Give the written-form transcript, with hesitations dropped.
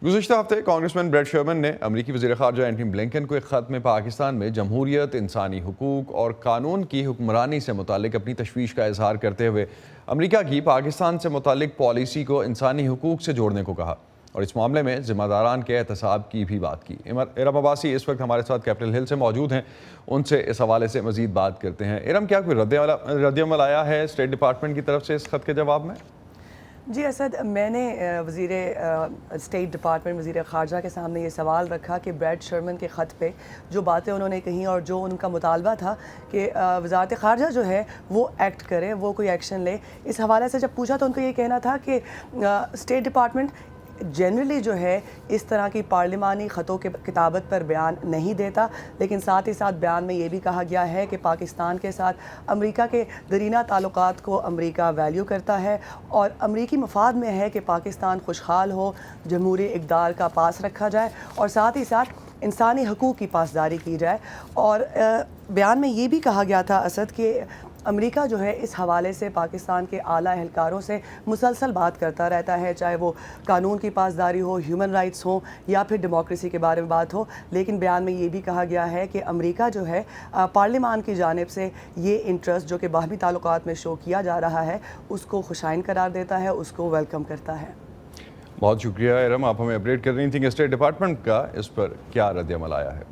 گزشتہ ہفتے کانگریس مین بریٹ شرمن نے امریکی وزیر خارجہ اینٹنی بلنکن کو ایک خط میں پاکستان میں جمہوریت، انسانی حقوق اور قانون کی حکمرانی سے متعلق اپنی تشویش کا اظہار کرتے ہوئے امریکہ کی پاکستان سے متعلق پالیسی کو انسانی حقوق سے جوڑنے کو کہا اور اس معاملے میں ذمہ داران کے احتساب کی بھی بات کی۔ ارم عباسی اس وقت ہمارے ساتھ کیپٹل ہل سے موجود ہیں، ان سے اس حوالے سے مزید بات کرتے ہیں۔ ارم، کیا کوئی رد عمل آیا ہے اسٹیٹ ڈپارٹمنٹ کی طرف سے اس خط کے جواب میں؟ جی اسد، میں نے وزیر اسٹیٹ ڈپارٹمنٹ وزیر خارجہ کے سامنے یہ سوال رکھا کہ بریٹ شرمن کے خط پہ جو باتیں انہوں نے کہیں اور جو ان کا مطالبہ تھا کہ وزارت خارجہ جو ہے وہ ایکٹ کرے، وہ کوئی ایکشن لے، اس حوالے سے جب پوچھا تو ان کا یہ کہنا تھا کہ اسٹیٹ ڈپارٹمنٹ جنرلی جو ہے اس طرح کی پارلیمانی خطوں کے کتابت پر بیان نہیں دیتا، لیکن ساتھ ہی ساتھ بیان میں یہ بھی کہا گیا ہے کہ پاکستان کے ساتھ امریکہ کے درینہ تعلقات کو امریکہ ویلیو کرتا ہے اور امریکی مفاد میں ہے کہ پاکستان خوشحال ہو، جمہوری اقدار کا پاس رکھا جائے اور ساتھ ہی ساتھ انسانی حقوق کی پاسداری کی جائے۔ اور بیان میں یہ بھی کہا گیا تھا اسد کہ امریکہ جو ہے اس حوالے سے پاکستان کے اعلیٰ اہلکاروں سے مسلسل بات کرتا رہتا ہے، چاہے وہ قانون کی پاسداری ہو، ہیومن رائٹس ہوں یا پھر ڈیموکریسی کے بارے میں بات ہو، لیکن بیان میں یہ بھی کہا گیا ہے کہ امریکہ جو ہے پارلیمان کی جانب سے یہ انٹرسٹ جو کہ باہمی تعلقات میں شو کیا جا رہا ہے اس کو خوشائن قرار دیتا ہے، اس کو ویلکم کرتا ہے۔ بہت شکریہ ارم، آپ ہمیں اپڈیٹ کر رہی تھیں کہ اسٹیٹ ڈپارٹمنٹ کا اس پر کیا رد عمل آیا ہے۔